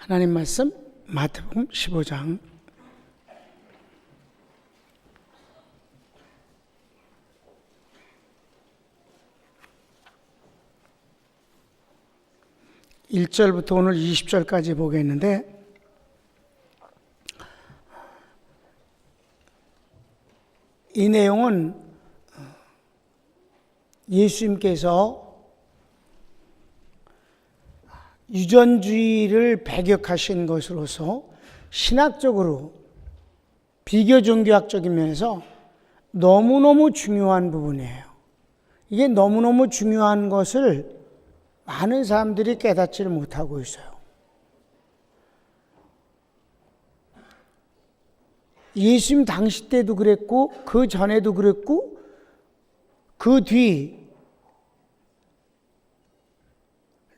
하나님 말씀 마태복음 15장 1절부터 오늘 20절까지 보겠는데, 이 내용은 예수님께서 유전주의를 배격하신 것으로서 신학적으로 비교 종교학적인 면에서 너무너무 중요한 부분이에요. 이게 너무너무 중요한 것을 많은 사람들이 깨닫지를 못하고 있어요. 예수님 당시 때도 그랬고 그 전에도 그랬고 그 뒤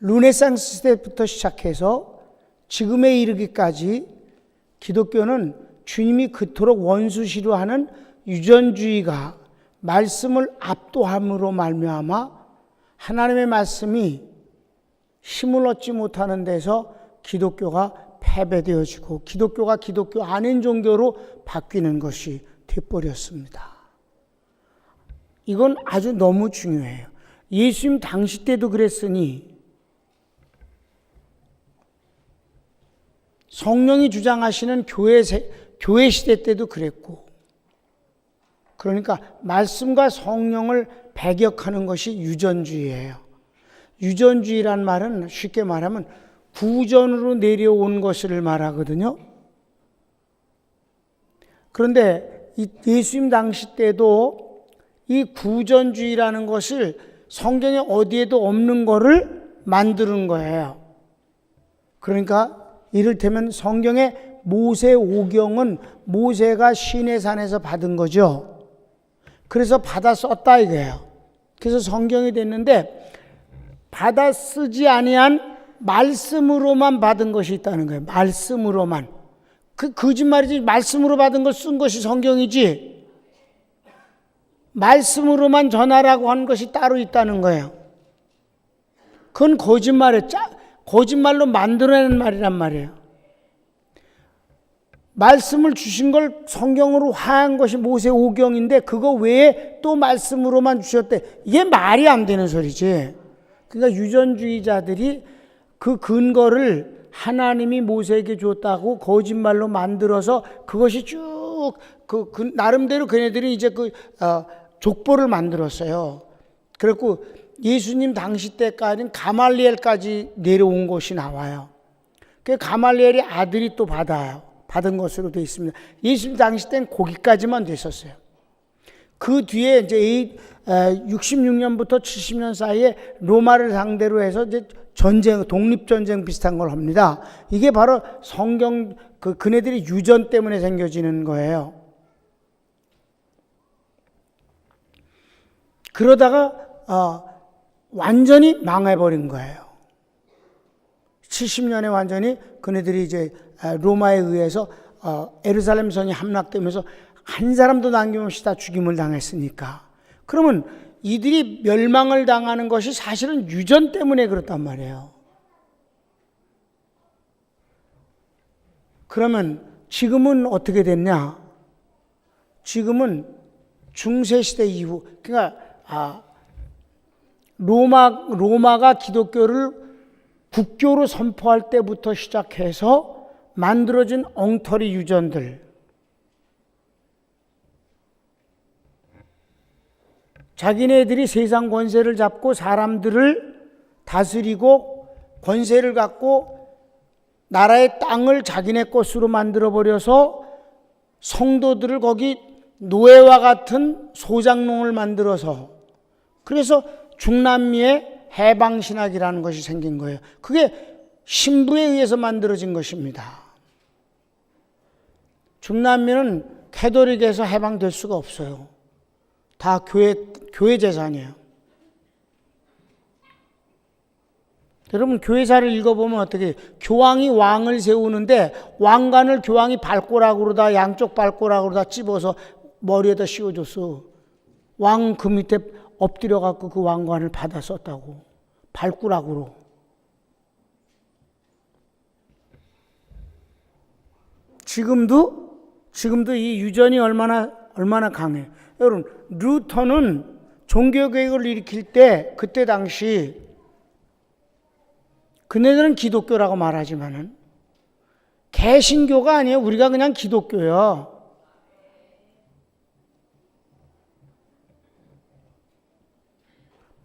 르네상스 때부터 시작해서 지금에 이르기까지 기독교는 주님이 그토록 원수시로 하는 유전주의가 말씀을 압도함으로 말미암아 하나님의 말씀이 힘을 얻지 못하는 데서 기독교가 패배되어지고 기독교가 기독교 아닌 종교로 바뀌는 것이 돼버렸습니다. 이건 아주 너무 중요해요. 예수님 당시 때도 그랬으니 성령이 주장하시는 교회 시대 때도 그랬고, 그러니까 말씀과 성령을 배격하는 것이 유전주의예요. 유전주의란 말은 쉽게 말하면 구전으로 내려온 것을 말하거든요. 그런데 예수님 당시 때도 이 구전주의라는 것을 성경에 어디에도 없는 거를 만드는 거예요. 그러니까 이를테면 성경의 모세오경은 모세가 시내산에서 받은 거죠. 그래서 받아 썼다 이거예요. 그래서 성경이 됐는데 받아 쓰지 아니한 말씀으로만 받은 것이 있다는 거예요. 말씀으로만. 그 거짓말이지. 말씀으로 받은 걸 쓴 것이 성경이지. 말씀으로만 전하라고 한 것이 따로 있다는 거예요. 그건 거짓말이에요. 거짓말로 만들어낸 말이란 말이에요. 말씀을 주신 걸 성경으로 화한 것이 모세오경인데 그거 외에 또 말씀으로만 주셨대. 이게 말이 안 되는 소리지. 그러니까 유전주의자들이 그 근거를 하나님이 모세에게 줬다고 거짓말로 만들어서 그것이 쭉 나름대로 그네들이 이제 족보를 만들었어요. 그래갖고 예수님 당시 때까지는 가말리엘까지 내려온 것이 나와요. 그 가말리엘의 아들이 또 받은 것으로 되어 있습니다. 예수님 당시 때는 거기까지만 됐었어요. 그 뒤에 이제 66년부터 70년 사이에 로마를 상대로 해서 이제 전쟁, 독립전쟁 비슷한 걸 합니다. 이게 바로 성경, 그네들이 유전 때문에 생겨지는 거예요. 그러다가, 완전히 망해버린 거예요. 70년에 완전히 그네들이 이제 로마에 의해서 예루살렘 성이 함락되면서 한 사람도 남김없이 다 죽임을 당했으니까. 그러면 이들이 멸망을 당하는 것이 사실은 유전 때문에 그렇단 말이에요. 그러면 지금은 어떻게 됐냐? 지금은 중세시대 이후, 그러니까 로마가 기독교를 국교로 선포할 때부터 시작해서 만들어진 엉터리 유전들, 자기네들이 세상 권세를 잡고 사람들을 다스리고 권세를 갖고 나라의 땅을 자기네 것으로 만들어버려서 성도들을 거기 노예와 같은 소장농을 만들어서, 그래서 중남미의 해방신학이라는 것이 생긴 거예요. 그게 신부에 의해서 만들어진 것입니다. 중남미는 캐톨릭에서 해방될 수가 없어요. 다 교회 재산이에요. 여러분 교회사를 읽어보면 어떻게, 교황이 왕을 세우는데 왕관을 교황이 발꼬락으로다, 양쪽 발꼬락으로다 찝어서 머리에다 씌워줬어. 왕 그 밑에 엎드려 갖고 그 왕관을 받아 썼다고. 발꾸락으로. 지금도 이 유전이 얼마나 강해. 여러분, 루터는 종교개혁을 일으킬 때, 그때 당시, 그네들은 기독교라고 말하지만은, 개신교가 아니에요. 우리가 그냥 기독교예요.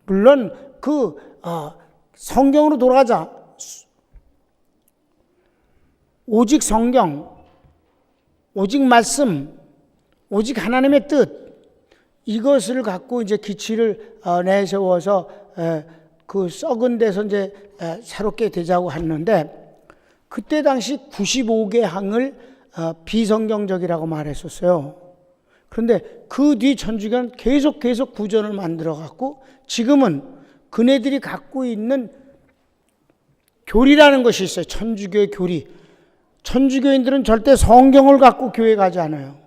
물론, 성경으로 돌아가자. 오직 성경, 오직 말씀, 오직 하나님의 뜻, 이것을 갖고 이제 기치를 내세워서 그 썩은 데서 이제 새롭게 되자고 했는데, 그때 당시 95개 항을 비성경적이라고 말했었어요. 그런데 그 뒤 천주교는 계속 구전을 만들어 갖고 지금은 그네들이 갖고 있는 교리라는 것이 있어요. 천주교의 교리. 천주교인들은 절대 성경을 갖고 교회 가지 않아요.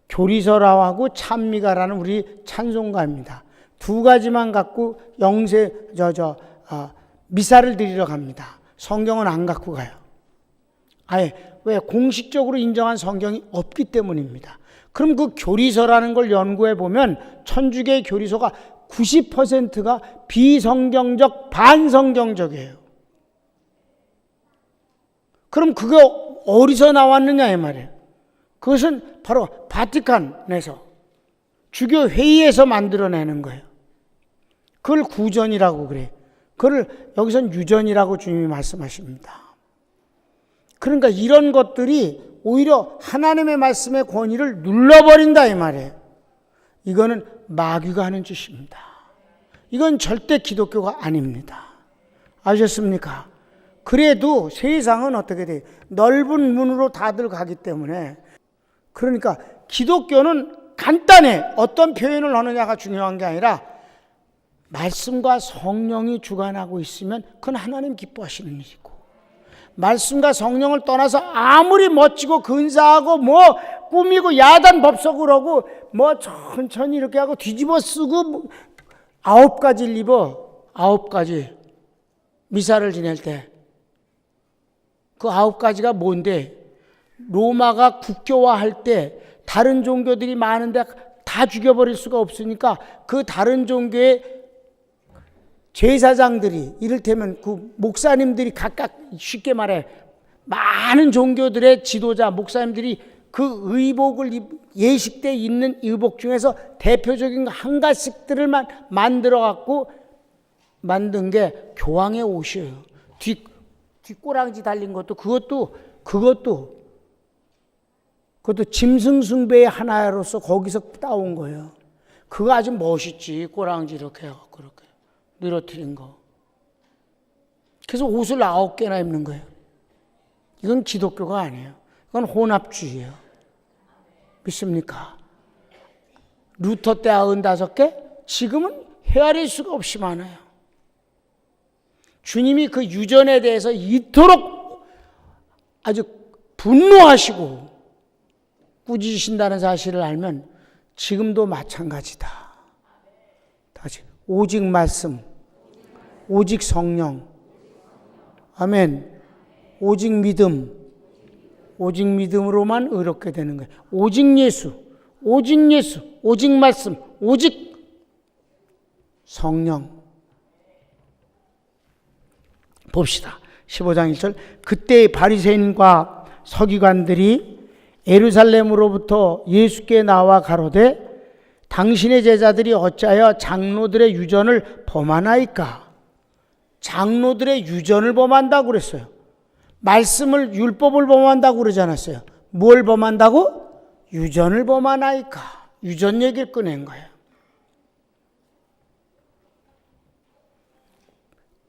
교리서라고 찬미가라는 우리 찬송가입니다. 두 가지만 갖고 미사를 드리러 갑니다. 성경은 안 갖고 가요. 아예 왜? 공식적으로 인정한 성경이 없기 때문입니다. 그럼 그 교리서라는 걸 연구해 보면 천주교의 교리서가 90%가 비성경적, 반성경적이에요. 그럼 그거 어디서 나왔느냐 이 말이에요. 그것은 바로 바티칸에서 주교 회의에서 만들어내는 거예요. 그걸 구전이라고 그래요. 그걸 여기선 유전이라고 주님이 말씀하십니다. 그러니까 이런 것들이 오히려 하나님의 말씀의 권위를 눌러버린다 이 말이에요. 이거는 마귀가 하는 짓입니다. 이건 절대 기독교가 아닙니다. 아셨습니까? 그래도 세상은 어떻게 돼요? 넓은 문으로 다들 가기 때문에. 그러니까 기독교는 간단해. 어떤 표현을 하느냐가 중요한 게 아니라 말씀과 성령이 주관하고 있으면 그건 하나님 기뻐하시는 일이고, 말씀과 성령을 떠나서 아무리 멋지고 근사하고 꾸미고 야단 법석을 하고 천천히 이렇게 하고 뒤집어 쓰고 9가지를 입어. 9가지 미사를 지낼 때 그 9가지가 뭔데? 로마가 국교화할 때 다른 종교들이 많은데 다 죽여버릴 수가 없으니까 그 다른 종교의 제사장들이, 이를테면 그 목사님들이 각각, 쉽게 말해 많은 종교들의 지도자 목사님들이 그 의복을 예식 때 입는 의복 중에서 대표적인 한 가지씩들을 만들어 갖고 만든 게 교황의 옷이에요. 뒷꼬랑지 달린 것도 그것도 짐승 숭배의 하나로서 거기서 따온 거예요. 그거 아주 멋있지. 꼬랑지 이렇게 해갖고 그렇게 늘어뜨린 거. 그래서 옷을 9개나 입는 거예요. 이건 기독교가 아니에요. 이건 혼합주의예요. 믿습니까? 루터 때 95개? 지금은 헤아릴 수가 없이 많아요. 주님이 그 유전에 대해서 이토록 아주 분노하시고 꾸짖으신다는 사실을 알면 지금도 마찬가지다. 다시 오직 말씀, 오직 성령, 아멘. 오직 믿음, 오직 믿음으로만 의롭게 되는 거예요. 오직 예수, 오직 말씀, 오직 성령. 봅시다. 15장 1절. 그때 바리새인과 서기관들이 예루살렘으로부터 예수께 나와 가로되 당신의 제자들이 어찌하여 장로들의 유전을 범하나이까? 장로들의 유전을 범한다고 그랬어요. 말씀을, 율법을 범한다고 그러지 않았어요. 뭘 범한다고? 유전을 범하나이까? 유전 얘기를 꺼낸 거예요.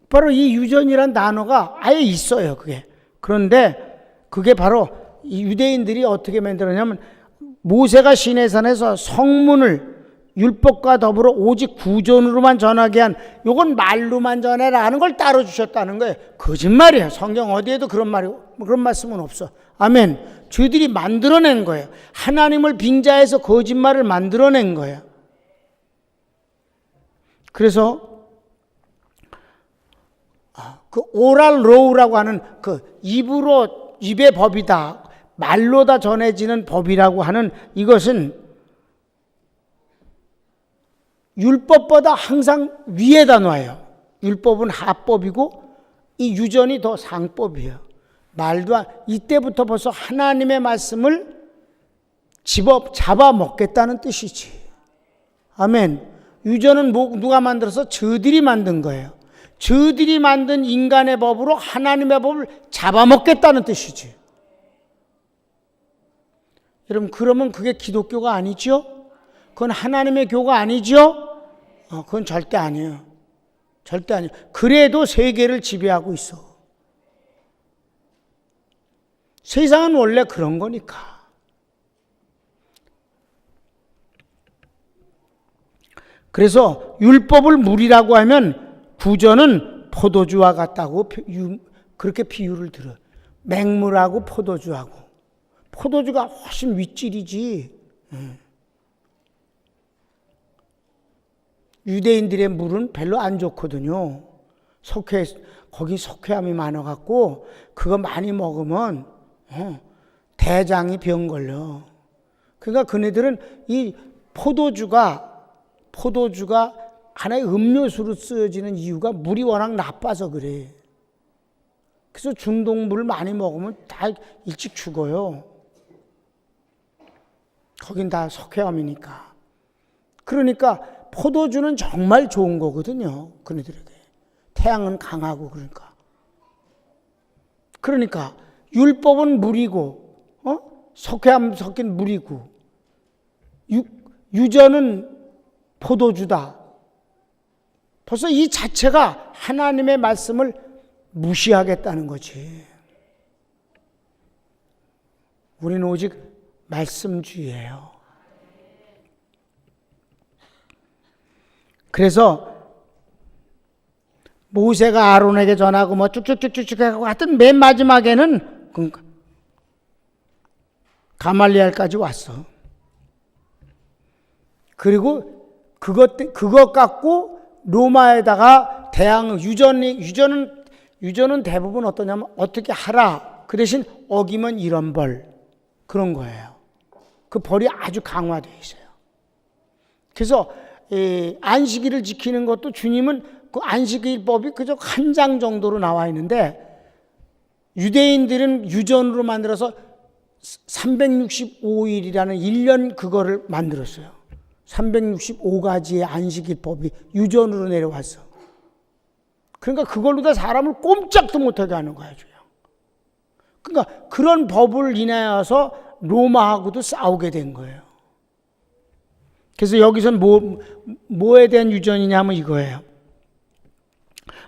바로 이 유전이란 단어가 아예 있어요. 그런데 그게 바로 이 유대인들이 어떻게 만들었냐면 모세가 시내산에서 성문을 율법과 더불어 오직 구전으로만 전하게 한, 요건 말로만 전해라 하는 걸 따로 주셨다는 거예요. 거짓말이에요. 성경 어디에도 그런 말씀은 없어. 아멘. 저희들이 만들어낸 거예요. 하나님을 빙자해서 거짓말을 만들어낸 거예요. 그래서 그 오랄 로우라고 하는 그 입의 법이다, 말로 다 전해지는 법이라고 하는 이것은 율법보다 항상 위에다 놔요. 율법은 하법이고 이 유전이 더 상법이에요. 이때부터 벌써 하나님의 말씀을 잡아먹겠다는 뜻이지. 아멘. 유전은 누가 만들어서? 저들이 만든 거예요. 저들이 만든 인간의 법으로 하나님의 법을 잡아먹겠다는 뜻이지. 여러분, 그러면 그게 기독교가 아니죠? 그건 하나님의 교가 아니죠? 그건 절대 아니에요. 절대 아니에요. 그래도 세계를 지배하고 있어. 세상은 원래 그런 거니까. 그래서 율법을 물이라고 하면 구전은 포도주와 같다고 그렇게 비유를 들어요. 맹물하고 포도주하고. 포도주가 훨씬 윗질이지. 유대인들의 물은 별로 안 좋거든요. 거기 석회암이 많아갖고 그거 많이 먹으면 대장이 병 걸려. 그러니까 그네들은 이 포도주가 하나의 음료수로 쓰여지는 이유가 물이 워낙 나빠서 그래. 그래서 중동물을 많이 먹으면 다 일찍 죽어요. 거긴 다 석회암이니까. 그러니까 포도주는 정말 좋은 거거든요. 그네들에게. 태양은 강하고 그러니까 율법은 물이고 석회암 섞인 물이고 유전은 포도주다. 벌써 이 자체가 하나님의 말씀을 무시하겠다는 거지. 우리는 오직 말씀주의예요. 그래서 모세가 아론에게 전하고 뭐 쭉쭉쭉쭉 하고 하여튼 맨 마지막에는 가말리엘까지 왔어. 그리고 그것 갖고 로마에다가 유전은 대부분 어떠냐면 어떻게 하라. 그 대신 어기면 이런 벌. 그런 거예요. 그 벌이 아주 강화되어 있어요. 그래서 안식일을 지키는 것도 주님은 그 안식일법이 그저 한 장 정도로 나와 있는데 유대인들은 유전으로 만들어서 365일이라는 1년 그거를 만들었어요. 365가지의 안식일법이 유전으로 내려왔어. 그러니까 그걸로 다 사람을 꼼짝도 못하게 하는 거야. 그러니까 그런 법을 인하여서 로마하고도 싸우게 된 거예요. 그래서 여기선 뭐에 대한 유전이냐면 이거예요.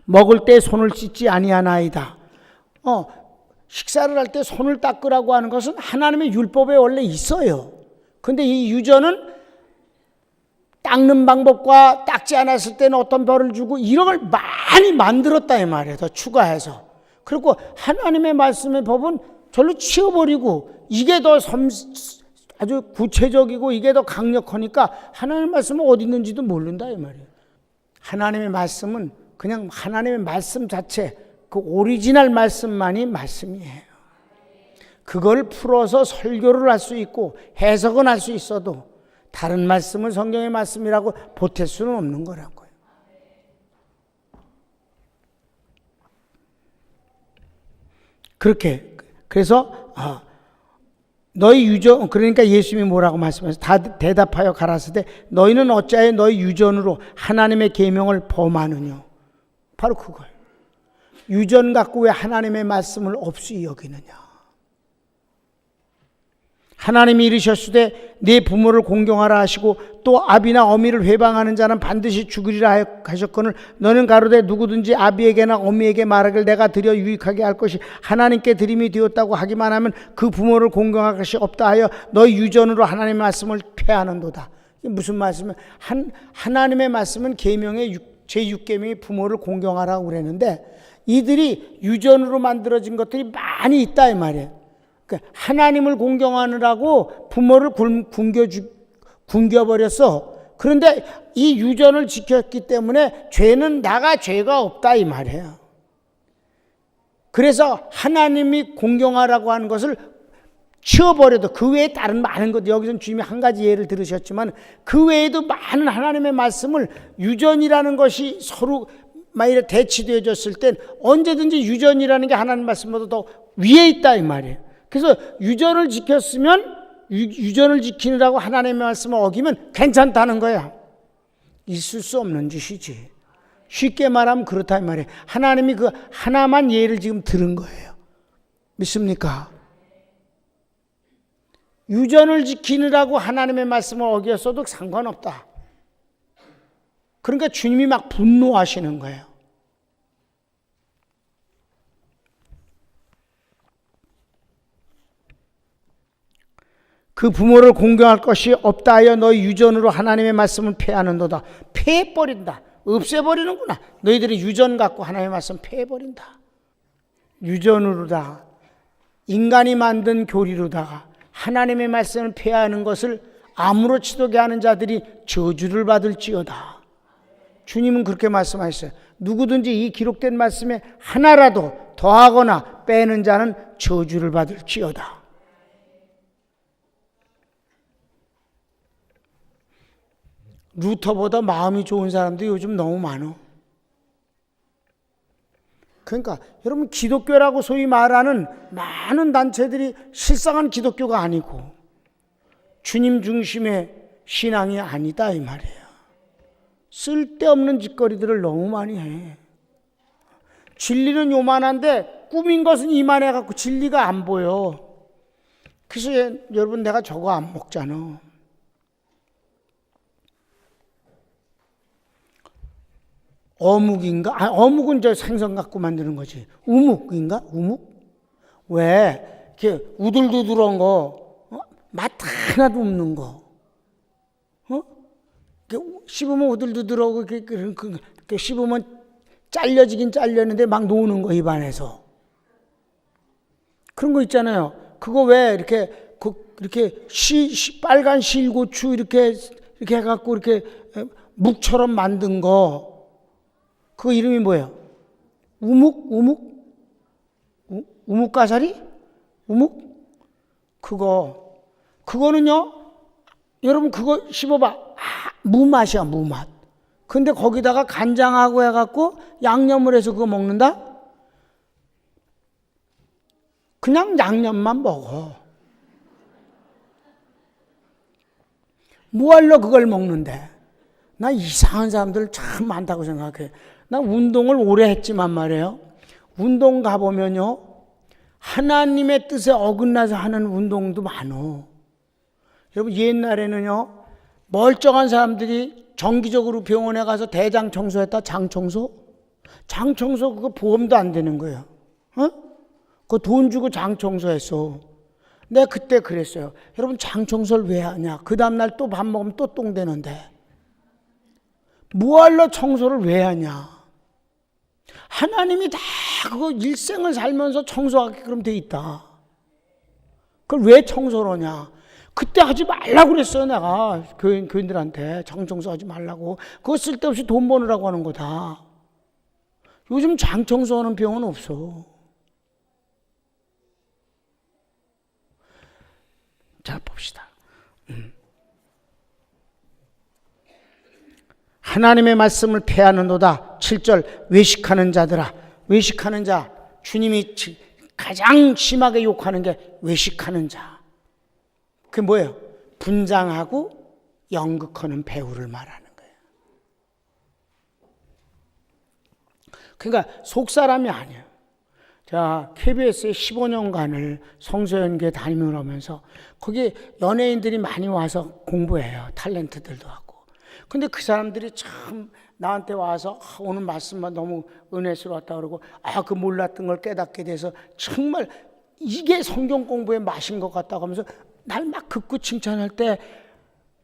먹을 때 손을 씻지 아니하나이다. 식사를 할 때 손을 닦으라고 하는 것은 하나님의 율법에 원래 있어요. 근데 이 유전은 닦는 방법과 닦지 않았을 때는 어떤 벌을 주고 이런 걸 많이 만들었다 이 말이에요. 더 추가해서. 그리고 하나님의 말씀의 법은 절로 치워버리고 이게 더 아주 구체적이고 이게 더 강력하니까 하나님의 말씀은 어디 있는지도 모른다 이 말이에요. 하나님의 말씀은 그냥 하나님의 말씀 자체, 그 오리지널 말씀만이 말씀이에요. 그걸 풀어서 설교를 할 수 있고 해석은 할 수 있어도 다른 말씀을 성경의 말씀이라고 보탤 수는 없는 거라고요. 그렇게 그래서 너희 유전, 그러니까 예수님이 뭐라고 말씀하셨어요? 다 대답하여 가라사대 너희는 어찌하여 너희 유전으로 하나님의 계명을 범하느냐. 바로 그거예요. 유전 갖고 왜 하나님의 말씀을 없이 여기느냐. 하나님이 이르셨으되 네 부모를 공경하라 하시고 또 아비나 어미를 회방하는 자는 반드시 죽으리라 하셨거늘 너는 가로되 누구든지 아비에게나 어미에게 말하길 내가 드려 유익하게 할 것이 하나님께 드림이 되었다고 하기만 하면 그 부모를 공경할 것이 없다 하여 너희 유전으로 하나님의 말씀을 폐하는도다. 이게 무슨 말씀이에요? 하나님의 말씀은 계명의 제6계명이 부모를 공경하라고 그랬는데 이들이 유전으로 만들어진 것들이 많이 있다 이 말이에요. 하나님을 공경하느라고 부모를 굶겨버렸어. 그런데 이 유전을 지켰기 때문에 나가 죄가 없다 이 말이에요. 그래서 하나님이 공경하라고 하는 것을 치워버려도 그 외에 다른 많은 것, 여기서는 주님이 한 가지 예를 들으셨지만 그 외에도 많은 하나님의 말씀을 유전이라는 것이 서로 만일에 대치되어졌을 땐 언제든지 유전이라는 게 하나님 말씀보다 더 위에 있다 이 말이에요. 그래서 유전을 지켰으면 유전을 지키느라고 하나님의 말씀을 어기면 괜찮다는 거야. 있을 수 없는 짓이지. 쉽게 말하면 그렇다 이 말이에요. 하나님이 그 하나만 예를 지금 들은 거예요. 믿습니까? 유전을 지키느라고 하나님의 말씀을 어겼어도 상관없다. 그러니까 주님이 막 분노하시는 거예요. 그 부모를 공경할 것이 없다 하여 너희 유전으로 하나님의 말씀을 폐하는도다. 폐해버린다. 없애버리는구나. 너희들이 유전 갖고 하나님의 말씀 폐해버린다. 유전으로다. 인간이 만든 교리로다가 하나님의 말씀을 폐하는 것을 아무렇지도 하는 자들이 저주를 받을지어다. 주님은 그렇게 말씀하셨어요. 누구든지 이 기록된 말씀에 하나라도 더하거나 빼는 자는 저주를 받을지어다. 루터보다 마음이 좋은 사람들이 요즘 너무 많아. 그러니까 여러분, 기독교라고 소위 말하는 많은 단체들이 실상은 기독교가 아니고 주님 중심의 신앙이 아니다 이 말이에요. 쓸데없는 짓거리들을 너무 많이 해. 진리는 요만한데 꾸민 것은 이만해 갖고 진리가 안 보여. 그래서 여러분, 내가 저거 안 먹잖아. 어묵인가? 어묵은 저 생선 갖고 만드는 거지. 우묵인가? 우묵? 왜? 이렇게 우들두들한 거, 맛 하나도 없는 거. 씹으면 우들두들하고, 씹으면 잘려지긴 잘렸는데 막 노는 거, 입안에서. 그런 거 있잖아요. 그거 왜 이렇게 빨간 실고추 이렇게 해갖고 이렇게 묵처럼 만든 거. 그 이름이 뭐예요? 우묵가사리? 우묵? 그거는요, 여러분 그거 씹어봐. 무맛이야, 무맛. 근데 거기다가 간장하고 해갖고 양념을 해서 그거 먹는다? 그냥 양념만 먹어. 뭐하러 그걸 먹는데? 나 이상한 사람들 참 많다고 생각해. 나 운동을 오래 했지만 말이에요. 운동 가보면요, 하나님의 뜻에 어긋나서 하는 운동도 많어. 여러분, 옛날에는요, 멀쩡한 사람들이 정기적으로 병원에 가서 대장 청소했다. 장청소 그거 보험도 안 되는 거예요. 그거 돈 주고 장청소했어. 내가 그때 그랬어요. 여러분, 장청소를 왜 하냐? 그 다음날 또 밥 먹으면 또 똥 되는데 뭐하러 청소를 왜 하냐? 하나님이 다 그거 일생을 살면서 청소하게끔 돼 있다. 그걸 왜 청소를 하냐? 그때 하지 말라고 그랬어요. 내가 교인들한테 장청소 하지 말라고. 그거 쓸데없이 돈 버느라고 하는 거다. 요즘 장청소하는 병은 없어. 자, 봅시다. 하나님의 말씀을 폐하는도다. 7절, 외식하는 자들아. 외식하는 자, 주님이 가장 심하게 욕하는 게 외식하는 자. 그게 뭐예요? 분장하고 연극하는 배우를 말하는 거예요. 그러니까 속사람이 아니에요. 제가 KBS에 15년간을 성서연구회 다니면서 거기 연예인들이 많이 와서 공부해요. 탤런트들도 하고. 근데 그 사람들이 참 나한테 와서 오늘 말씀만 너무 은혜스러웠다 그러고, 그 몰랐던 걸 깨닫게 돼서 정말 이게 성경 공부의 맛인 것 같다고 하면서 날 막 극구 칭찬할 때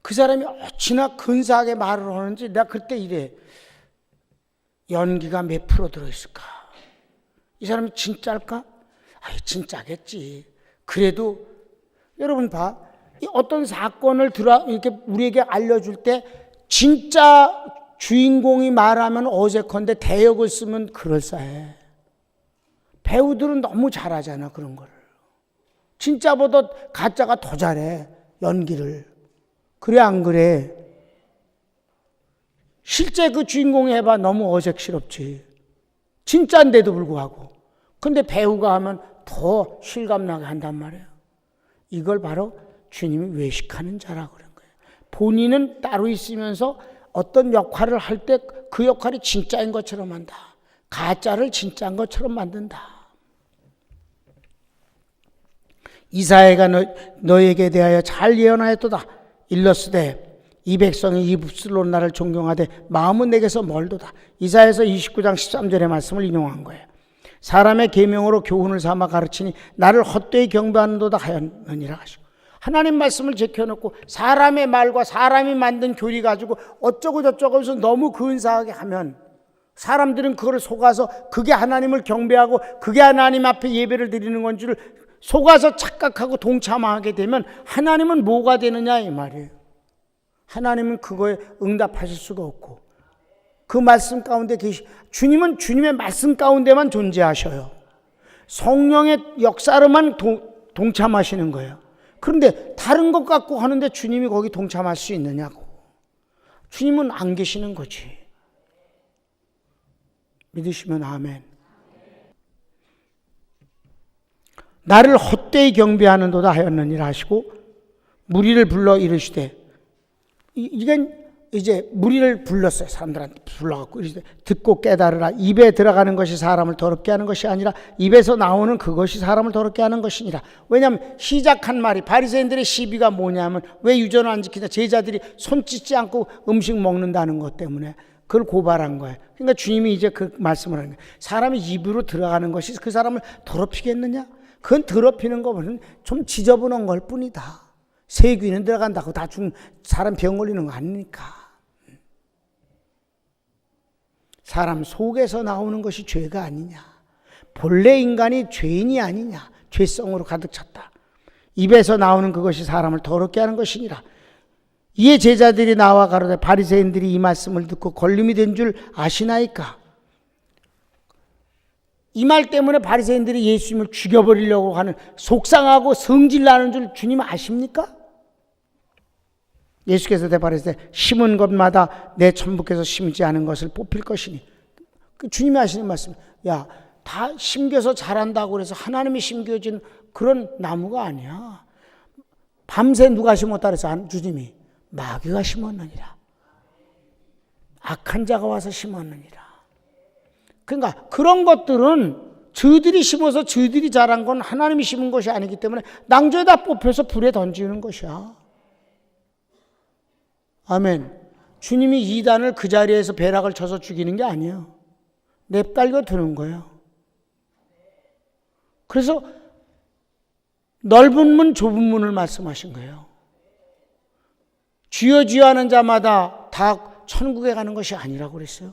그 사람이 어찌나 근사하게 말을 하는지 내가 그때 이래. 연기가 몇 프로 들어있을까? 이 사람이 진짜일까? 진짜겠지. 그래도 여러분 봐. 어떤 사건을 이렇게 우리에게 알려줄 때 진짜 주인공이 말하면 어색한데 대역을 쓰면 그럴싸해. 배우들은 너무 잘하잖아, 그런 거를. 진짜보다 가짜가 더 잘해, 연기를. 그래 안 그래? 실제 그 주인공이 해봐 너무 어색스럽지. 진짜인데도 불구하고. 근데 배우가 하면 더 실감나게 한단 말이에요. 이걸 바로 주님이 외식하는 자라고 그런 거예요. 본인은 따로 있으면서 어떤 역할을 할 때 그 역할이 진짜인 것처럼 한다. 가짜를 진짜인 것처럼 만든다. 이사야가 너에게 대하여 잘 예언하였도다. 일러스되 이 백성이 입술로 나를 존경하되 마음은 내게서 멀도다. 이사야서 29장 13절의 말씀을 인용한 거예요. 사람의 계명으로 교훈을 삼아 가르치니 나를 헛되이 경배하는도다 하였느니라 하시고, 하나님 말씀을 제껴놓고 사람의 말과 사람이 만든 교리 가지고 어쩌고 저쩌고 해서 너무 근사하게 하면 사람들은 그걸 속아서 그게 하나님을 경배하고 그게 하나님 앞에 예배를 드리는 건 줄 속아서 착각하고 동참하게 되면 하나님은 뭐가 되느냐 이 말이에요. 하나님은 그거에 응답하실 수가 없고, 그 말씀 가운데 주님은 주님의 말씀 가운데만 존재하셔요. 성령의 역사로만 동참하시는 거예요. 그런데 다른 것 갖고 하는데 주님이 거기 동참할 수 있느냐고. 주님은 안 계시는 거지. 믿으시면 아멘. 나를 헛되이 경배하는도다 하였느니라 하시고, 무리를 불러 이르시되, 이건 이제 무리를 불렀어요. 사람들한테 불러갖고 이르시되 듣고 깨달으라. 입에 들어가는 것이 사람을 더럽게 하는 것이 아니라 입에서 나오는 그것이 사람을 더럽게 하는 것이니라. 왜냐하면 시작한 말이, 바리새인들의 시비가 뭐냐면 왜 유전을 안 지키냐, 제자들이 손 씻지 않고 음식 먹는다는 것 때문에 그걸 고발한 거예요. 그러니까 주님이 이제 그 말씀을 하는 거예요. 사람이 입으로 들어가는 것이 그 사람을 더럽히겠느냐? 그건 더럽히는 것은 좀 지저분한 걸 뿐이다. 세균은 들어간다고 다 사람 병 걸리는 거 아니니까. 사람 속에서 나오는 것이 죄가 아니냐. 본래 인간이 죄인이 아니냐. 죄성으로 가득 찼다. 입에서 나오는 그것이 사람을 더럽게 하는 것이니라. 이에 제자들이 나와 가로되 바리새인들이 이 말씀을 듣고 걸림이 된 줄 아시나이까. 이 말 때문에 바리새인들이 예수님을 죽여버리려고 하는, 속상하고 성질나는 줄 주님 아십니까? 예수께서 대바르시되 심은 것마다 내 천부께서 심지 않은 것을 뽑힐 것이니. 주님이 하시는 말씀, 야, 다 심겨서 자란다고 해서 하나님이 심겨진 그런 나무가 아니야. 밤새 누가 심었다 그래서 주님이 마귀가 심었느니라. 악한 자가 와서 심었느니라. 그러니까 그런 것들은 저들이 심어서 저들이 자란 건 하나님이 심은 것이 아니기 때문에 낭조에다 뽑혀서 불에 던지는 것이야. 아멘. 주님이 이단을 그 자리에서 벼락을 쳐서 죽이는 게 아니에요. 냅달겨 두는 거예요. 그래서 넓은 문 좁은 문을 말씀하신 거예요. 주여 주여 하는 자마다 다 천국에 가는 것이 아니라고 그랬어요.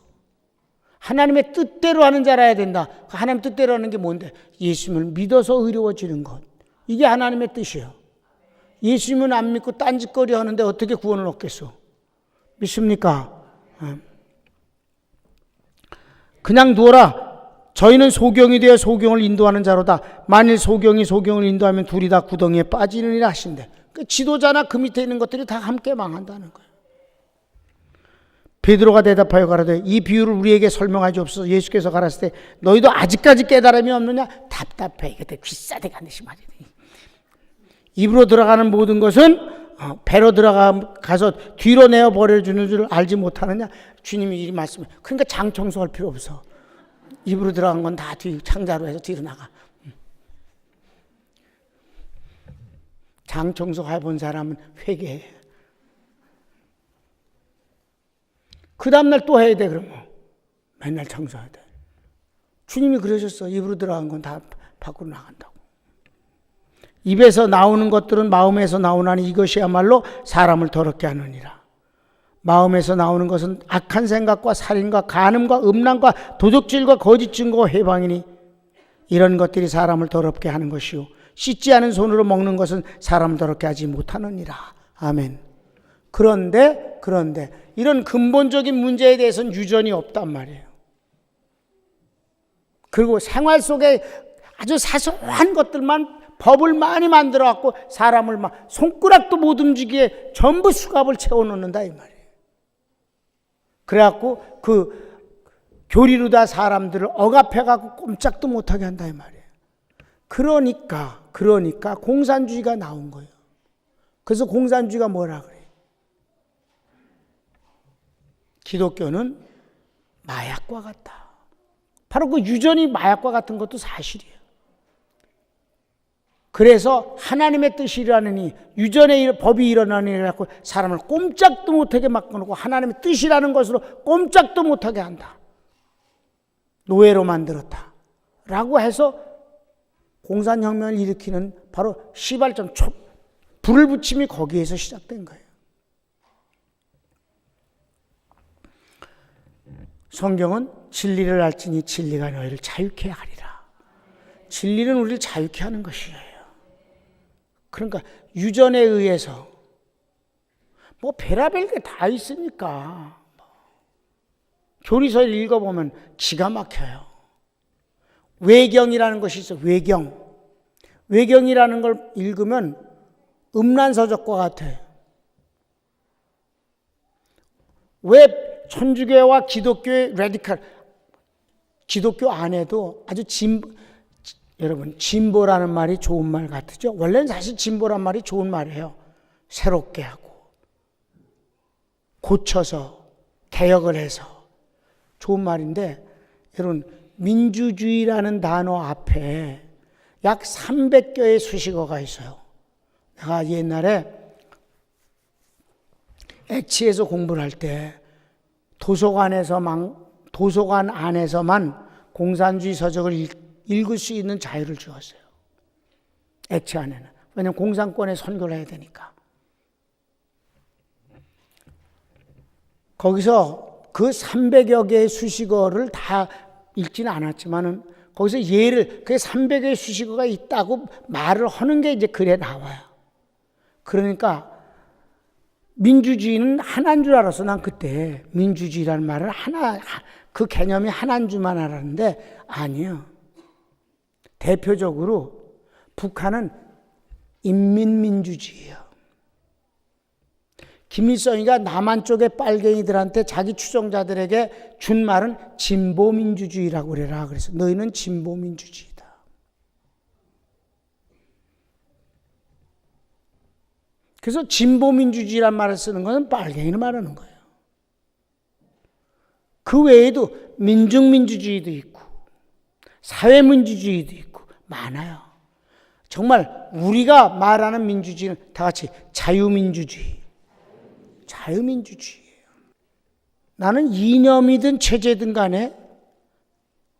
하나님의 뜻대로 하는 자라야 된다. 하나님 뜻대로 하는 게 뭔데? 예수님을 믿어서 의로워지는 것. 이게 하나님의 뜻이에요. 예수님은 안 믿고 딴짓거리 하는데 어떻게 구원을 얻겠어? 믿습니까? 그냥 두어라. 저희는 소경이 되어 소경을 인도하는 자로다. 만일 소경이 소경을 인도하면 둘이 다 구덩이에 빠지느니라 하신대. 그 지도자나 그 밑에 있는 것들이 다 함께 망한다는 거예요. 베드로가 대답하여 가라되 이 비유를 우리에게 설명하지 없어서. 예수께서 가라사대 너희도 아직까지 깨달음이 없느냐? 답답해. 이게 귀싸대 가듯이 말이야. 입으로 들어가는 모든 것은 배로 들어가서 뒤로 내어 버려주는 줄 알지 못하느냐? 주님이 이 말씀. 그러니까 장 청소할 필요 없어. 입으로 들어간 건 다 창자로 해서 뒤로 나가. 장 청소 해본 사람은 회개해. 그 다음날 또 해야 돼. 그러면 맨날 청소해야 돼. 주님이 그러셨어. 입으로 들어간 건 다 밖으로 나간다고. 입에서 나오는 것들은 마음에서 나오나니 이것이야말로 사람을 더럽게 하느니라. 마음에서 나오는 것은 악한 생각과 살인과 간음과 음란과 도적질과 거짓 증거와 해방이니 이런 것들이 사람을 더럽게 하는 것이요 씻지 않은 손으로 먹는 것은 사람을 더럽게 하지 못하느니라. 아멘. 그런데 이런 근본적인 문제에 대해서는 유전이 없단 말이에요. 그리고 생활 속에 아주 사소한 것들만 법을 많이 만들어 갖고 사람을 막 손가락도 못 움직이게 전부 수갑을 채워 놓는다 이 말이에요. 그래 갖고 그 교리로 다 사람들을 억압해 갖고 꼼짝도 못 하게 한다 이 말이에요. 그러니까 공산주의가 나온 거예요. 그래서 공산주의가 뭐라 그래요? 기독교는 마약과 같다. 바로 그 유전이 마약과 같은 것도 사실이에요. 그래서 하나님의 뜻이 일어나니 유전의 법이 일어나니 그래갖고 사람을 꼼짝도 못하게 막아놓고 하나님의 뜻이라는 것으로 꼼짝도 못하게 한다. 노예로 만들었다. 라고 해서 공산혁명을 일으키는 바로 시발점 불을 붙임이 거기에서 시작된 거예요. 성경은 진리를 알지니 진리가 너희를 자유케 하리라. 진리는 우리를 자유케 하는 것이에요. 그러니까 유전에 의해서 뭐 별의별 게 다 있으니까 교리서를 읽어보면 기가 막혀요. 외경이라는 것이 있어. 외경이라는 걸 읽으면 음란서적과 같아요. 왜 천주교와 기독교의 레디칼, 기독교 안에도 아주 여러분 진보라는 말이 좋은 말 같으죠? 원래는 사실 진보란 말이 좋은 말이에요. 새롭게 하고 고쳐서 개혁을 해서 좋은 말인데, 여러분 민주주의라는 단어 앞에 약 300개의 수식어가 있어요. 내가 옛날에 액치에서 공부를 할 때 도서관 안에서만 공산주의 서적을 읽을 수 있는 자유를 주었어요. 액치 안에는. 왜냐하면 공산권에 선교를 해야 되니까. 거기서 그 300여 개의 수식어를 다 읽지는 않았지만은 거기서 그 300개의 수식어가 있다고 말을 하는 게 이제 글에 나와요. 그러니까 민주주의는 하나인 줄 알았어. 난 그때 민주주의라는 말을 그 개념이 하나인 줄만 알았는데 아니에요. 대표적으로 북한은 인민민주주의예요. 김일성이가 남한 쪽의 빨갱이들한테 자기 추종자들에게 준 말은 진보민주주의라고 그래라. 그래서 너희는 진보민주주의다. 그래서 진보민주주의란 말을 쓰는 것은 빨갱이를 말하는 거예요. 그 외에도 민중민주주의도 있고 사회민주주의도 있고 많아요. 정말 우리가 말하는 민주주의는 다 같이 자유민주주의예요. 나는 이념이든 체제든 간에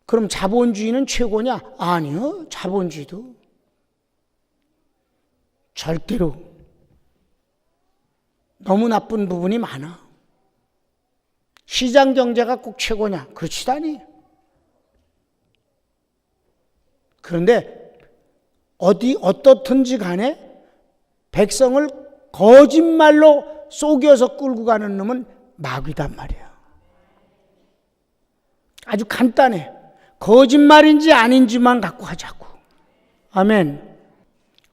그럼 자본주의는 최고냐? 아니요. 자본주의도 절대로 너무 나쁜 부분이 많아. 시장 경제가 꼭 최고냐? 그렇지도 않아요. 그런데 어떻든지 간에 백성을 거짓말로 속여서 끌고 가는 놈은 마귀단 말이야. 아주 간단해. 거짓말인지 아닌지만 갖고 하자고. 아멘.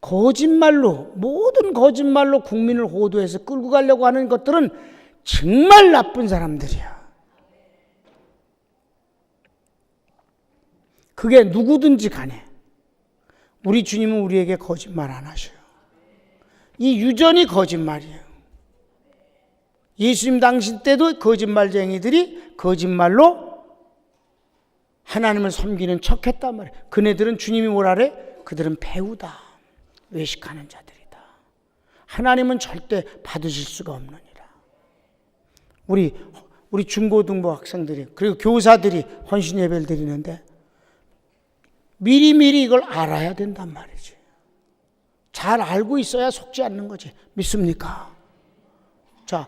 모든 거짓말로 국민을 호도해서 끌고 가려고 하는 것들은 정말 나쁜 사람들이야. 그게 누구든지 간에 우리 주님은 우리에게 거짓말 안 하셔요. 이 유전이 거짓말이에요. 예수님 당시 때도 거짓말쟁이들이 거짓말로 하나님을 섬기는 척했단 말이에요. 그네들은 주님이 뭐라 그래? 그들은 배우다. 외식하는 자들이다. 하나님은 절대 받으실 수가 없느니라. 우리 중고등부 학생들이 그리고 교사들이 헌신 예배를 드리는데 미리미리 이걸 알아야 된단 말이지. 잘 알고 있어야 속지 않는 거지. 믿습니까? 자,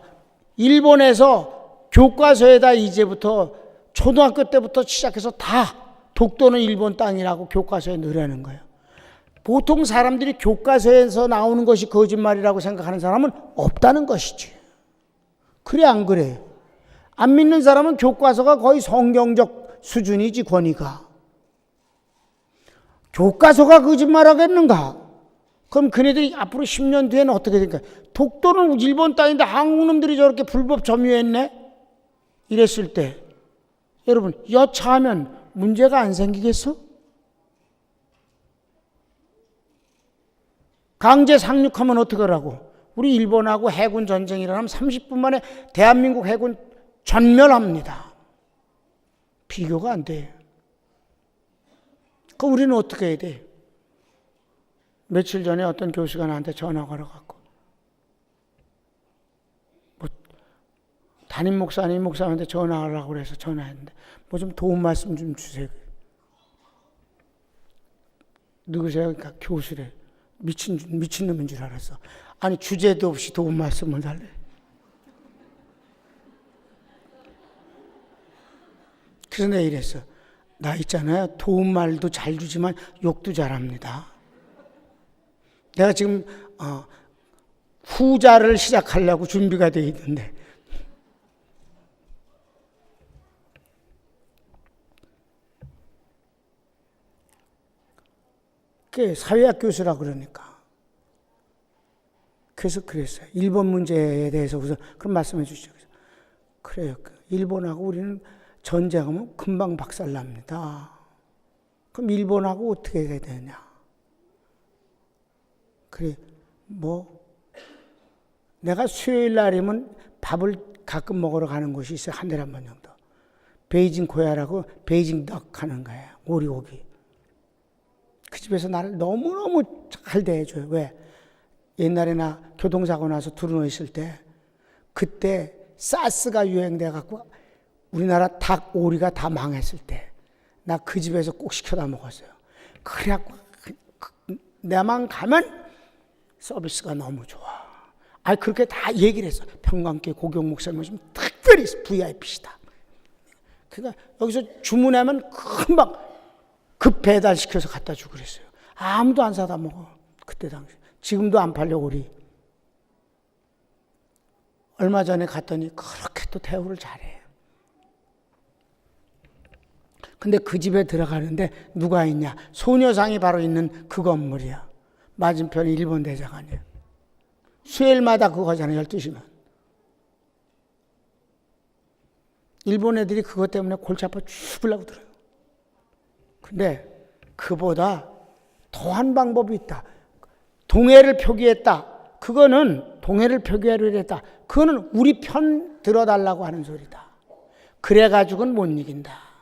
일본에서 교과서에다 이제부터 초등학교 때부터 시작해서 다 독도는 일본 땅이라고 교과서에 넣으라는 거예요. 보통 사람들이 교과서에서 나오는 것이 거짓말이라고 생각하는 사람은 없다는 것이지. 그래 안 그래? 안 믿는 사람은 교과서가 거의 성경적 수준이지. 권위가. 교과서가 거짓말하겠는가? 그럼 그네들이 앞으로 10년 뒤에는 어떻게 될까? 독도는 일본 땅인데 한국 놈들이 저렇게 불법 점유했네? 이랬을 때 여러분 여차하면 문제가 안 생기겠어? 강제 상륙하면 어떡하라고? 우리 일본하고 해군 전쟁이 일어나면 30분 만에 대한민국 해군 전멸합니다. 비교가 안 돼. 그럼 우리는 어떻게 해야 돼? 며칠 전에 어떤 교수가 나한테 전화 걸어갖고 뭐 담임 목사님한테 전화하라고 그래서 전화했는데 뭐 좀 도움 말씀 좀 주세요. 누구세요? 그러니까 교수래. 미친놈인 줄 알았어. 아니 주제도 없이 도움 말씀을 달래. 그래서 내가 이랬어. 나 있잖아요. 도움 말도 잘 주지만 욕도 잘합니다. 내가 지금 후자를 시작하려고 준비가 되어 있는데 그게 사회학 교수라 그러니까. 그래서 그랬어요. 일본 문제에 대해서 우선 그런 말씀해 주시죠. 그래요. 일본하고 우리는 전쟁하면 금방 박살납니다. 그럼 일본하고 어떻게 해야 되냐? 그래, 내가 수요일 날이면 밥을 가끔 먹으러 가는 곳이 있어요. 한 달에 한 번 정도. 베이징 고야라고 베이징 덕 하는 거예요. 오리고기. 그 집에서 나를 너무너무 잘 대해줘요. 왜? 옛날에 나 교통사고 나서 두루누워 있을 때 그때 사스가 유행돼갖고 우리나라 닭, 오리가 다 망했을 때 나 그 집에서 꼭 시켜다 먹었어요. 그래갖고 내만 가면 서비스가 너무 좋아. 그렇게 다 얘기를 했어. 평강교회 고경 목사님은 좀 특별히 VIP시다. 그러니까 여기서 주문하면 금방 급 배달시켜서 갖다 주고 그랬어요. 아무도 안 사다 먹어. 그때 당시. 지금도 안 팔려 오리. 얼마 전에 갔더니 그렇게 또 대우를 잘해. 근데 그 집에 들어가는데 누가 있냐? 소녀상이 바로 있는 그 건물이야. 맞은편에 일본 대사관이야. 수요일마다 그거 하잖아요. 12시면. 일본 애들이 그것 때문에 골치 아파 죽으려고 들어요. 근데 그보다 더한 방법이 있다. 동해를 표기했다. 그거는 동해를 표기하려 했다. 그거는 우리 편 들어달라고 하는 소리다. 그래가지고는 못 이긴다.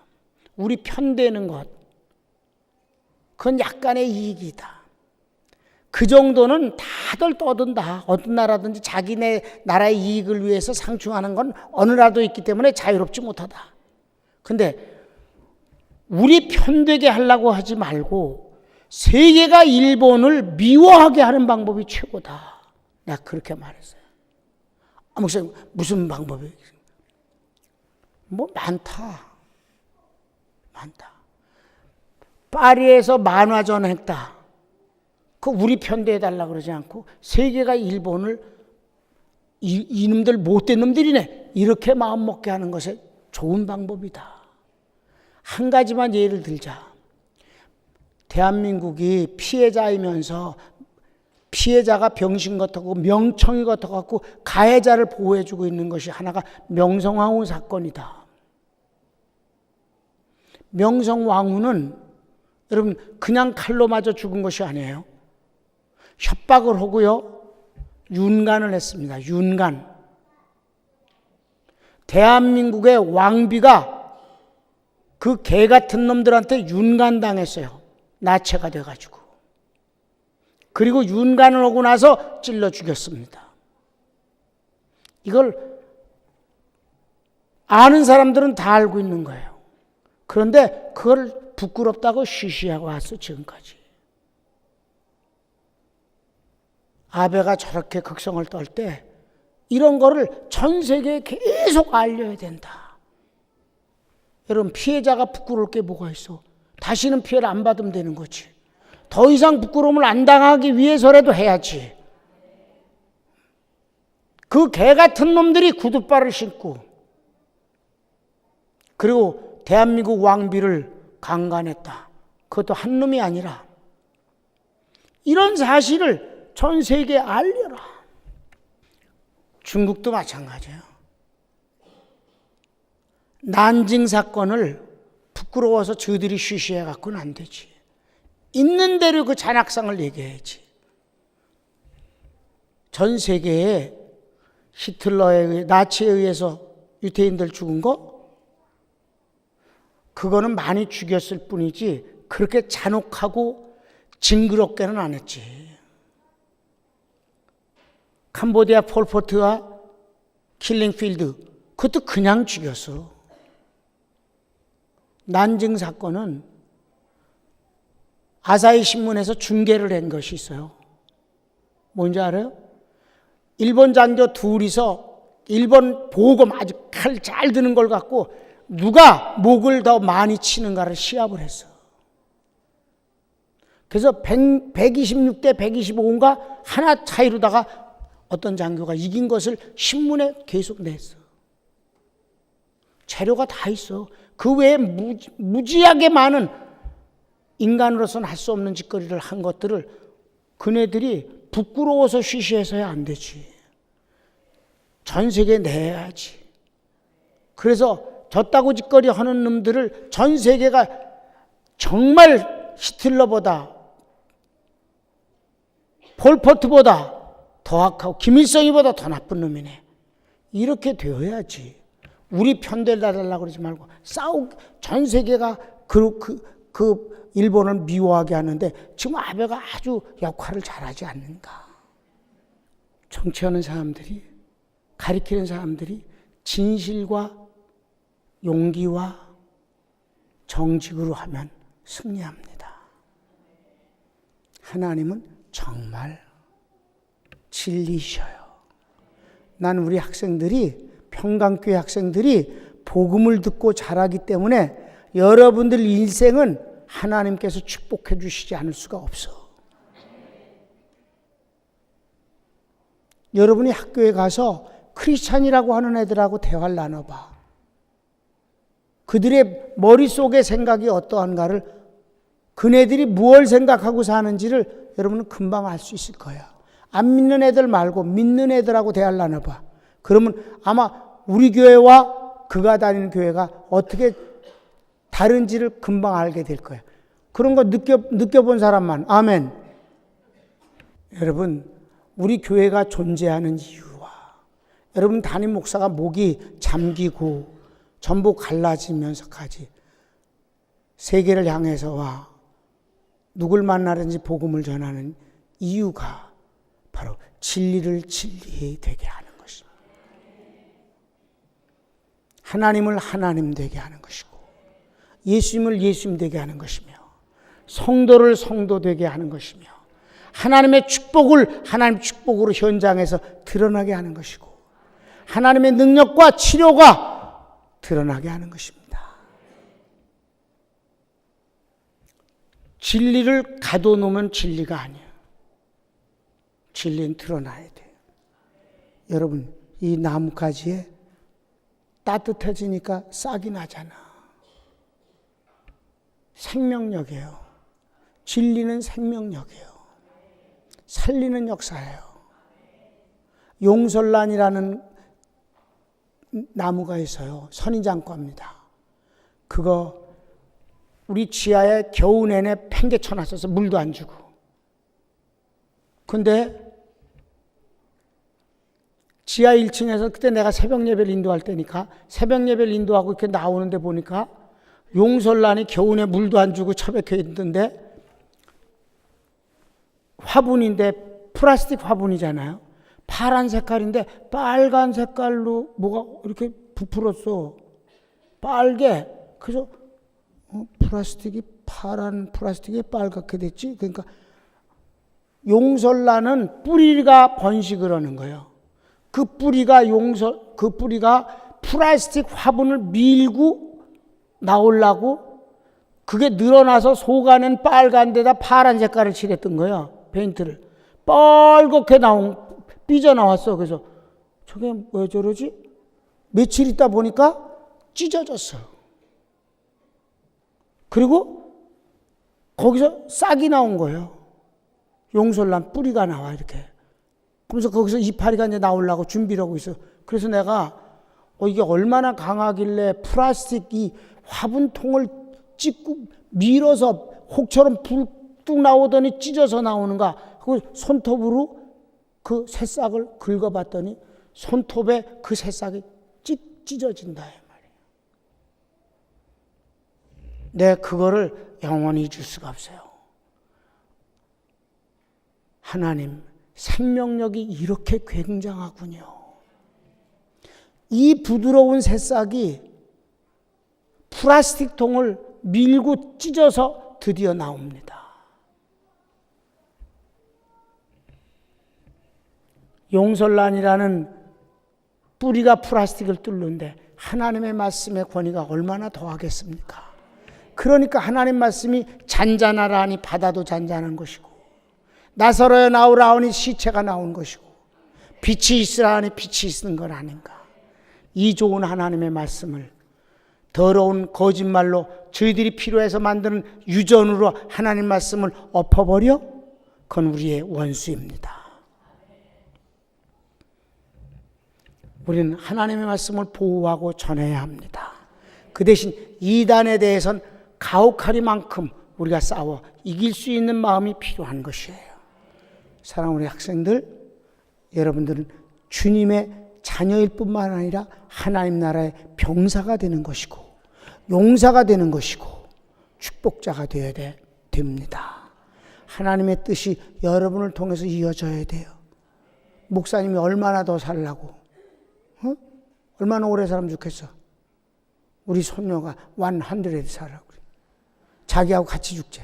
우리 편 되는 것. 그건 약간의 이익이다. 그 정도는 다들 떠든다. 어떤 나라든지 자기네 나라의 이익을 위해서 상충하는 건 어느 나라도 있기 때문에 자유롭지 못하다. 근데 우리 편되게 하려고 하지 말고 세계가 일본을 미워하게 하는 방법이 최고다. 내가 그렇게 말했어요. 목사님 무슨 방법이? 많다. 파리에서 만화전 했다. 그 우리 편대해달라고 그러지 않고 세계가 일본을 이놈들 못된 놈들이네 이렇게 마음먹게 하는 것이 좋은 방법이다. 한 가지만 예를 들자. 대한민국이 피해자이면서 피해자가 병신 같고 명청이 같아갖고 가해자를 보호해주고 있는 것이 하나가 명성황후 사건이다. 명성황후는 여러분 그냥 칼로 맞아 죽은 것이 아니에요. 협박을 하고요. 윤간을 했습니다. 윤간. 대한민국의 왕비가 그 개 같은 놈들한테 윤간당했어요. 나체가 돼가지고. 그리고 윤간을 하고 나서 찔러 죽였습니다. 이걸 아는 사람들은 다 알고 있는 거예요. 그런데 그걸 부끄럽다고 쉬쉬하고 왔어 지금까지. 아베가 저렇게 극성을 떨 때 이런 거를 전 세계에 계속 알려야 된다. 여러분 피해자가 부끄러울 게 뭐가 있어. 다시는 피해를 안 받으면 되는 거지. 더 이상 부끄러움을 안 당하기 위해서라도 해야지. 그 개 같은 놈들이 구두발을 신고 그리고 대한민국 왕비를 강간했다. 그것도 한 놈이 아니라 이런 사실을 전 세계에 알려라. 중국도 마찬가지예요. 난징 사건을 부끄러워서 저들이 쉬쉬해 갖고는 안 되지. 있는 대로 그 잔악상을 얘기해야지. 전 세계에 히틀러에 의해, 나치에 의해서 유태인들 죽은 거? 그거는 많이 죽였을 뿐이지 그렇게 잔혹하고 징그럽게는 안 했지. 캄보디아 폴포트와 킬링필드, 그것도 그냥 죽였어. 난징 사건은 아사히 신문에서 중계를 한 것이 있어요. 뭔지 알아요? 일본 장교 둘이서 일본 보호검 아주 칼 잘 드는 걸 갖고 누가 목을 더 많이 치는가를 시합을 했어. 그래서 126대 125인가 하나 차이로다가 어떤 장교가 이긴 것을 신문에 계속 냈어. 재료가 다 있어. 그 외에 무지하게 많은 인간으로서는 할 수 없는 짓거리를 한 것들을 그네들이 부끄러워서 쉬쉬해서야 안 되지. 전 세계에 내야지. 그래서 저따구 짓거리 하는 놈들을 전 세계가 정말 히틀러보다 폴포트보다 더 악하고 김일성이보다 더 나쁜 놈이네. 이렇게 되어야지. 우리 편들어달라고 그러지 말고 전 세계가 그 일본을 미워하게 하는데 지금 아베가 아주 역할을 잘하지 않는가. 정치하는 사람들이, 가리키는 사람들이 진실과 용기와 정직으로 하면 승리합니다. 하나님은 정말 진리셔요. 난 우리 학생들이, 평강교회 학생들이 복음을 듣고 자라기 때문에 여러분들 인생은 하나님께서 축복해 주시지 않을 수가 없어. 여러분이 학교에 가서 크리스찬이라고 하는 애들하고 대화를 나눠봐. 그들의 머릿속의 생각이 어떠한가를, 그네들이 무엇을 생각하고 사는지를 여러분은 금방 알 수 있을 거야. 안 믿는 애들 말고 믿는 애들하고 대화를 나눠봐. 그러면 아마 우리 교회와 그가 다니는 교회가 어떻게 다른지를 금방 알게 될 거예요. 그런 거 느껴본 사람만. 아멘. 여러분, 우리 교회가 존재하는 이유와 여러분 담임 목사가 목이 잠기고 전부 갈라지면서까지 세계를 향해서 와 누굴 만나든지 복음을 전하는 이유가 바로 진리를 진리 되게 하는 것입니다. 하나님을 하나님 되게 하는 것이고 예수님을 예수님 되게 하는 것이며 성도를 성도 되게 하는 것이며 하나님의 축복을 하나님 축복으로 현장에서 드러나게 하는 것이고 하나님의 능력과 치료가 드러나게 하는 것입니다. 진리를 가둬놓으면 진리가 아니에요. 진리는 드러나야 돼요. 여러분, 이 나뭇가지에 따뜻해지니까 싹이 나잖아. 생명력이에요. 진리는 생명력이에요. 살리는 역사예요. 용설란이라는 나무가 있어요. 선인장과입니다. 그거 우리 지하에 겨우 내내 팽개쳐놨어서 물도 안 주고. 근데 지하 1층에서 그때 내가 새벽 예배를 인도할 때니까 새벽 예배를 인도하고 이렇게 나오는데 보니까 용설란이 겨우내 물도 안 주고 처박혀 있는데 화분인데 플라스틱 화분이잖아요. 파란 색깔인데 빨간 색깔로 뭐가 이렇게 부풀었어. 빨개. 그래서 플라스틱이 파란 플라스틱이 빨갛게 됐지. 그러니까 용설란은 뿌리가 번식을 하는 거예요. 그 뿌리가 플라스틱 화분을 밀고 나오려고 그게 늘어나서 속안은 빨간 데다 파란 색깔을 칠했던 거예요. 페인트를. 빨갛게 삐져나왔어. 그래서 저게 왜 저러지? 며칠 있다 보니까 찢어졌어. 그리고 거기서 싹이 나온 거예요. 용설란 뿌리가 나와 이렇게. 그래서 거기서 이파리가 이제 나오려고 준비를 하고 있어. 그래서 내가 이게 얼마나 강하길래 플라스틱 이 화분통을 찍고 밀어서 혹처럼 불뚝 나오더니 찢어서 나오는가. 그 손톱으로 그 새싹을 긁어봤더니 손톱에 그 새싹이 찢어진다 말이에요. 내가 그거를 영원히 잊을 수가 없어요. 하나님 생명력이 이렇게 굉장하군요. 이 부드러운 새싹이 플라스틱 통을 밀고 찢어서 드디어 나옵니다. 용설란이라는 뿌리가 플라스틱을 뚫는데 하나님의 말씀의 권위가 얼마나 더하겠습니까? 그러니까 하나님 말씀이 잔잔하라 하니 바다도 잔잔한 것이고, 나서로야 나오라 하니 시체가 나온 것이고, 빛이 있으라 하니 빛이 있는 건 아닌가. 이 좋은 하나님의 말씀을 더러운 거짓말로 저희들이 필요해서 만드는 유전으로 하나님 말씀을 엎어버려? 그건 우리의 원수입니다. 우리는 하나님의 말씀을 보호하고 전해야 합니다. 그 대신 이단에 대해서는 가혹하리만큼 우리가 싸워 이길 수 있는 마음이 필요한 것이에요. 사랑하는 우리 학생들, 여러분들은 주님의 자녀일 뿐만 아니라 하나님 나라의 병사가 되는 것이고, 용사가 되는 것이고, 축복자가 되어야 됩니다. 하나님의 뜻이 여러분을 통해서 이어져야 돼요. 목사님이 얼마나 더 살라고, 얼마나 오래 살면 좋겠어? 우리 손녀가 100 살라고 그래. 자기하고 같이 죽재.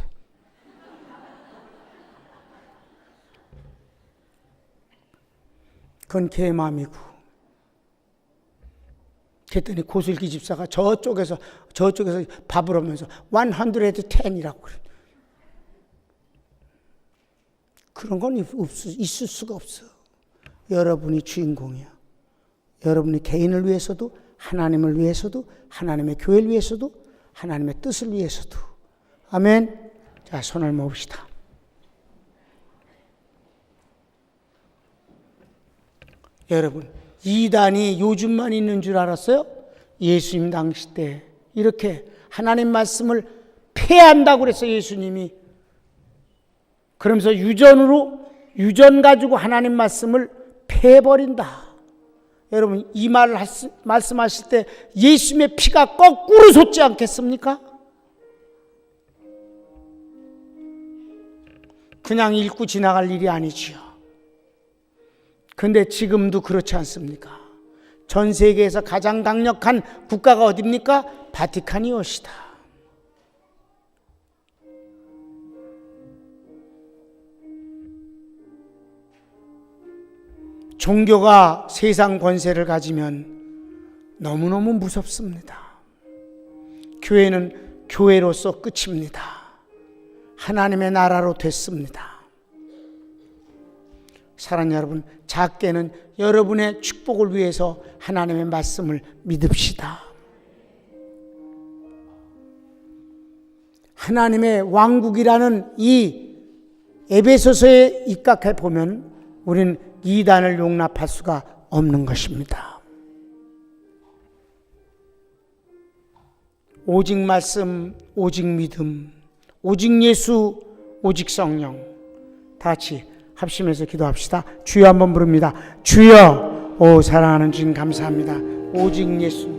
그건 걔 마음이고. 그랬더니 고슬기 집사가 저쪽에서 밥을 하면서 110이라고 그래. 그런 건 있을 수가 없어. 여러분이 주인공이야. 여러분이 개인을 위해서도, 하나님을 위해서도, 하나님의 교회를 위해서도, 하나님의 뜻을 위해서도. 아멘. 자, 손을 모읍시다. 여러분, 이단이 요즘만 있는 줄 알았어요? 예수님 당시 때 이렇게 하나님 말씀을 폐한다고 그랬어요, 예수님이. 그러면서 유전 가지고 하나님 말씀을 폐해버린다. 여러분, 이 말을 말씀하실 때 예수님의 피가 거꾸로 솟지 않겠습니까? 그냥 읽고 지나갈 일이 아니지요. 그런데 지금도 그렇지 않습니까? 전 세계에서 가장 강력한 국가가 어디입니까? 바티칸이옵시다. 종교가 세상 권세를 가지면 너무너무 무섭습니다. 교회는 교회로서 끝입니다. 하나님의 나라로 됐습니다. 사랑하는 여러분, 작게는 여러분의 축복을 위해서 하나님의 말씀을 믿읍시다. 하나님의 왕국이라는 이 에베소서에 입각해 보면 우리는 이단을 용납할 수가 없는 것입니다. 오직 말씀, 오직 믿음, 오직 예수, 오직 성령. 다 같이 합심해서 기도합시다. 주여 한번 부릅니다. 주여, 오 사랑하는 주님 감사합니다. 오직 예수.